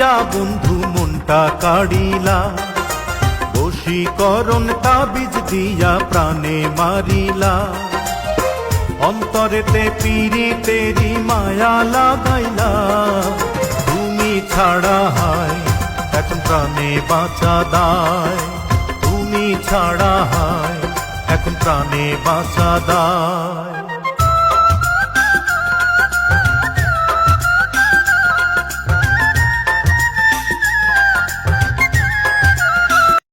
দিয়া বন্ধু মনটা কাড়িলা, বশীকরণ তাবিজ দিয়া প্রাণে মারিলা, অন্তরেতে পীড়িতেরি মায়া লাগাইলা। তুমি ছাড়া হায় এখন প্রাণে বাঁচা দায়, তুমি ছাড়া হায় এখন প্রাণে বাঁচা দায়।